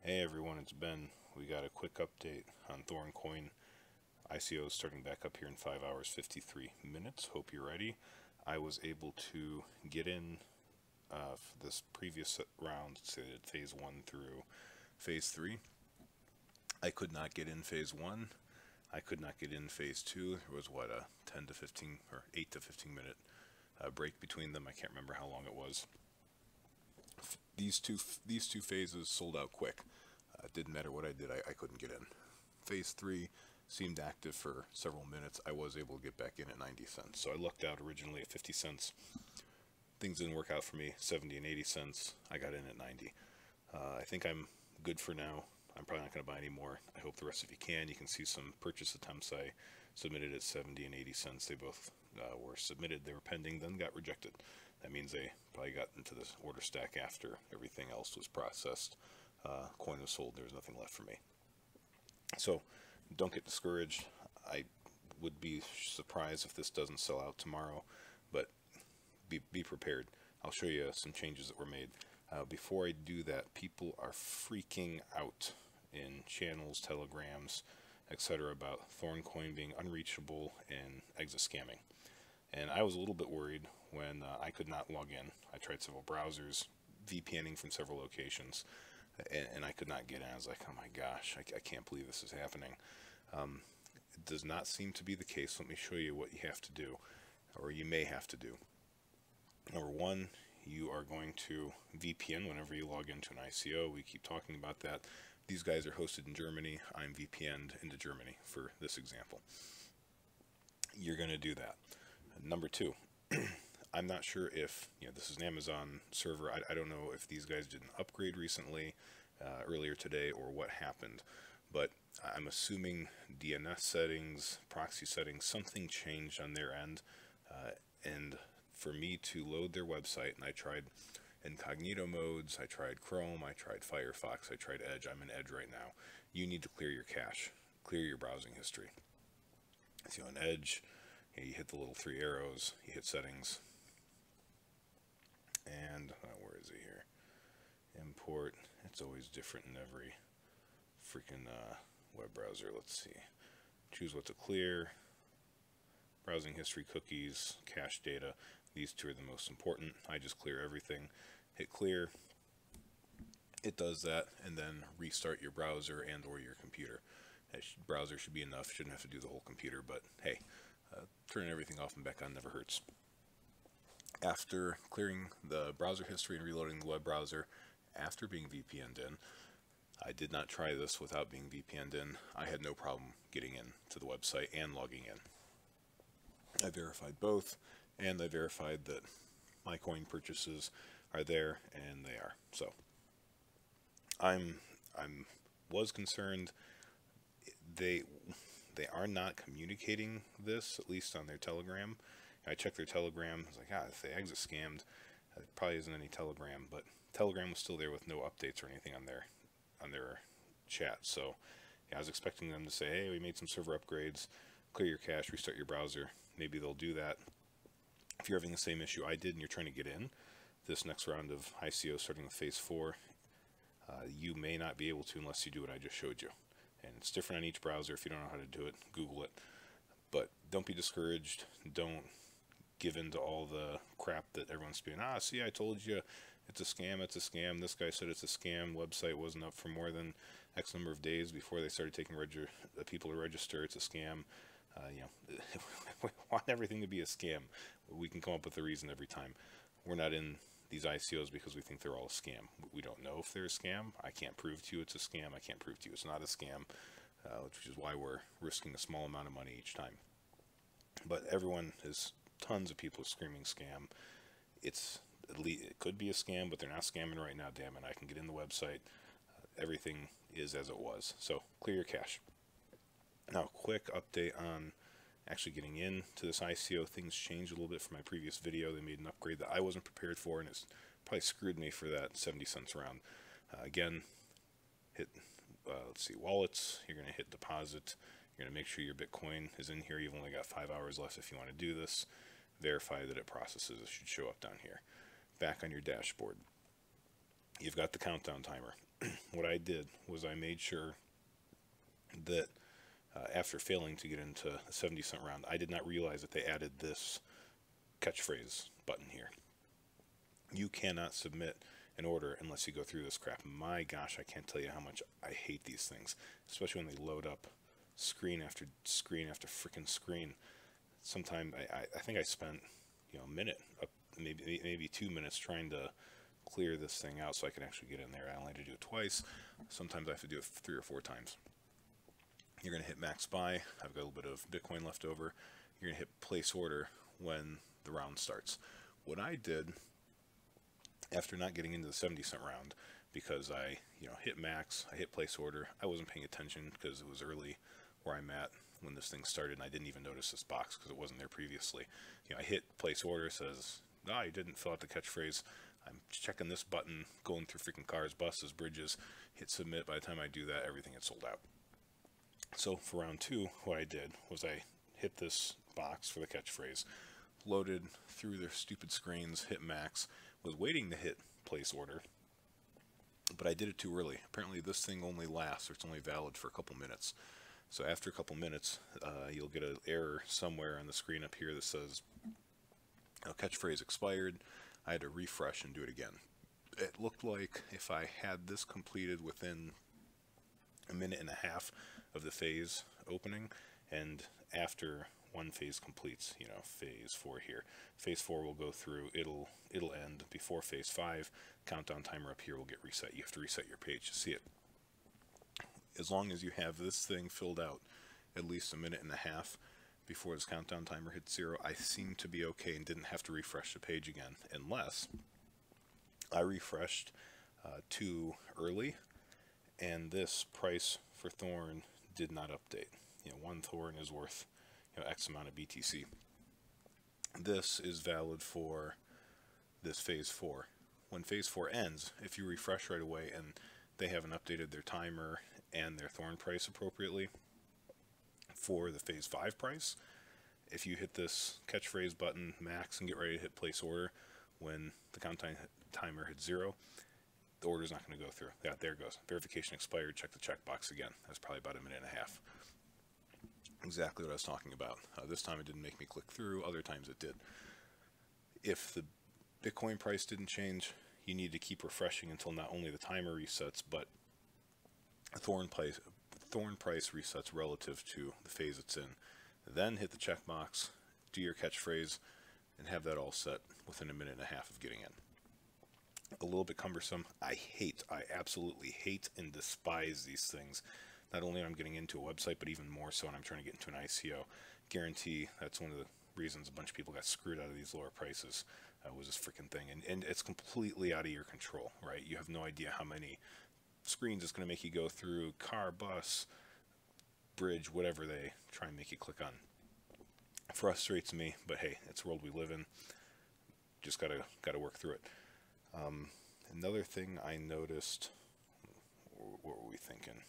Hey everyone, it's Ben. We got a quick update on Thorncoin. ICO is starting back up here in 5 hours 53 minutes. Hope you're ready. I was able to get in for this previous round, say phase 1 through phase 3. I could not get in phase 1. I could not get in phase 2. There was what, a 10 to 15 or 8 to 15 minute break between them. I can't remember how long it was. These two phases sold out quick. It didn't matter what I did, I couldn't get in. Phase 3 seemed active for several minutes. I was able to get back in at 90 cents. So I lucked out originally at 50 cents. Things didn't work out for me, 70 and 80 cents. I got in at 90. I think I'm good for now. I'm probably not going to buy any more. I hope the rest of you can. You can see some purchase attempts I submitted at 70 and 80 cents. They both were submitted. They were pending, then got rejected. That means they probably got into this order stack after everything else was processed. Coin was sold. There was nothing left for me. So don't get discouraged. I would be surprised if this doesn't sell out tomorrow, but be prepared. I'll show you some changes that were made. Before I do that, people are freaking out in channels, telegrams, etc. about Thorncoin being unreachable and exit scamming. And I was a little bit worried when I could not log in. I tried several browsers, VPNing from several locations, and I could not get in. I was like, oh my gosh, I can't believe this is happening. It does not seem to be the case. Let me show you what you have to do, or you may have to do. Number one, you are going to VPN whenever you log into an ICO. We keep talking about that. These guys are hosted in Germany. I'm VPN'd into Germany for this example. You're going to do that. Number two, I'm not sure if, this is an Amazon server. I don't know if these guys did an upgrade recently, earlier today, or what happened. But I'm assuming DNS settings, proxy settings, something changed on their end. And for me to load their website, and I tried incognito modes, I tried Chrome, I tried Firefox, I tried Edge. I'm in Edge right now. You need to clear your cache, clear your browsing history. So on Edge, you hit the little three arrows, you hit settings, and where is it here? Import. It's always different in every freaking web browser. Let's see. Choose what to clear. Browsing history, cookies, cache data. These two are the most important. I just clear everything. Hit clear. It does that, and then restart your browser and or your computer. That browser should be enough. Shouldn't have to do the whole computer, but hey, turning everything off and back on never hurts. After clearing the browser history and reloading the web browser, after being VPN'd in, I did not try this without being VPN'd in. I had no problem getting in to the website and logging in. I verified both, and I verified that my coin purchases are there, and they are. So I'm was concerned. They are not communicating this, at least on their Telegram. I checked their Telegram. I was like, if they exit scammed, it probably isn't any Telegram, but Telegram was still there with no updates or anything on their chat. So I was expecting them to say, hey, we made some server upgrades, clear your cache, restart your browser. Maybe they'll do that. If you're having the same issue I did and you're trying to get in this next round of ICO starting with phase 4, you may not be able to unless you do what I just showed you. And it's different on each browser. If you don't know how to do it, Google it. But don't be discouraged. Don't give in to all the crap that everyone's spewing. See, I told you, it's a scam, it's a scam. This guy said it's a scam. Website wasn't up for more than X number of days before they started taking people to register. It's a scam. We want everything to be a scam. We can come up with a reason every time. We're not in these ICOs because we think they're all a scam. We don't know if they're a scam. I can't prove to you it's a scam. I can't prove to you it's not a scam, which is why we're risking a small amount of money each time. But everyone is, tons of people screaming scam. It could be a scam, but they're not scamming right now, damn it. I can get in the website. Everything is as it was. So clear your cache. Now, quick update on actually getting into this ICO. Things changed a little bit from my previous video. They made an upgrade that I wasn't prepared for, and it's probably screwed me for that 70 cents round. Again, hit, let's see, wallets. You're going to hit deposit. You're going to make sure your Bitcoin is in here. You've only got 5 hours left if you want to do this. Verify that it processes. It should show up down here. Back on your dashboard, you've got the countdown timer. what I did was I made sure that after failing to get into a 70-cent round, I did not realize that they added this catchphrase button here. You cannot submit an order unless you go through this crap. My gosh, I can't tell you how much I hate these things, especially when they load up screen after screen after freaking screen. Sometimes I think I spent a minute, maybe 2 minutes trying to clear this thing out so I can actually get in there. I only had to do it twice. Sometimes I have to do it 3 or 4 times. You're going to hit max buy. I've got a little bit of Bitcoin left over. You're going to hit place order when the round starts. What I did after not getting into the 70-cent round, because I hit max, I hit place order. I wasn't paying attention because it was early where I'm at when this thing started, and I didn't even notice this box because it wasn't there previously. I hit place order, says, you didn't fill out the catchphrase. I'm checking this button, going through freaking cars, buses, bridges, hit submit. By the time I do that, everything had sold out. So for round 2, what I did was I hit this box for the catchphrase, loaded through their stupid screens, hit max, was waiting to hit place order, but I did it too early. Apparently this thing only lasts, or it's only valid for a couple minutes. So after a couple minutes, you'll get an error somewhere on the screen up here that says, catchphrase expired. I had to refresh and do it again. It looked like if I had this completed within a minute and a half of the phase opening, and after one phase completes, phase 4 here. Phase 4 will go through, it'll end before phase 5. Countdown timer up here will get reset. You have to reset your page to see it. As long as you have this thing filled out at least a minute and a half before this countdown timer hits 0, I seem to be okay and didn't have to refresh the page again, unless I refreshed too early and this price for Thorn did not update. One Thorn is worth X amount of BTC. This is valid for this phase 4. When phase 4 ends, if you refresh right away and they haven't updated their timer and their Thorn price appropriately for the phase 5 price, if you hit this catchphrase button max and get ready to hit place order when the countdown timer hits 0, the order's not going to go through. Yeah, there it goes. Verification expired. Check the checkbox again. That's probably about a minute and a half. Exactly what I was talking about. This time it didn't make me click through. Other times it did. If the Bitcoin price didn't change, you need to keep refreshing until not only the timer resets, but Thorn price resets relative to the phase it's in. Then hit the checkbox, do your catchphrase, and have that all set within a minute and a half of getting in. A little bit cumbersome. I absolutely hate and despise these things. Not only am I getting into a website, but even more so when I'm trying to get into an ICO. Guarantee that's one of the reasons a bunch of people got screwed out of these lower prices, was this freaking thing. And it's completely out of your control, right? You have no idea how many screens it's going to make you go through, car, bus, bridge, whatever they try and make you click on. Frustrates me, but hey, it's the world we live in. Just gotta work through it. Another thing I noticed, what were we thinking?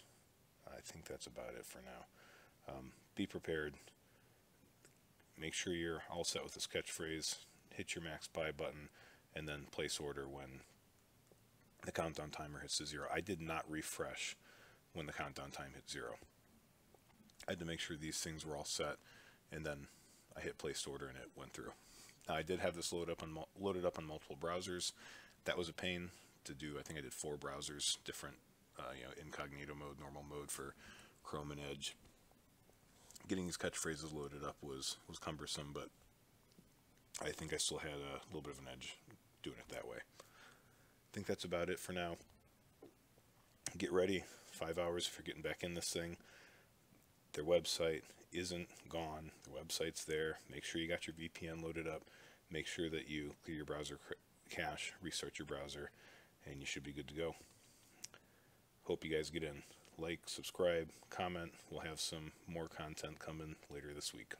I think that's about it for now. Be prepared. Make sure you're all set with this catchphrase. Hit your max buy button, and then place order when the countdown timer hits to 0. I did not refresh when the countdown time hit 0. I had to make sure these things were all set, and then I hit place order and it went through. I did have this loaded up on multiple browsers. That was a pain to do. I think I did 4 browsers, different, incognito mode, normal mode for Chrome and Edge. Getting these catchphrases loaded up was cumbersome, but I think I still had a little bit of an edge doing it that way. I think that's about it for now. Get ready. 5 hours if you're getting back in this thing. Their website isn't gone. The website's there. Make sure you got your VPN loaded up. Make sure that you clear your browser cache, restart your browser, and you should be good to go. Hope you guys get in. Like, subscribe, comment. We'll have some more content coming later this week.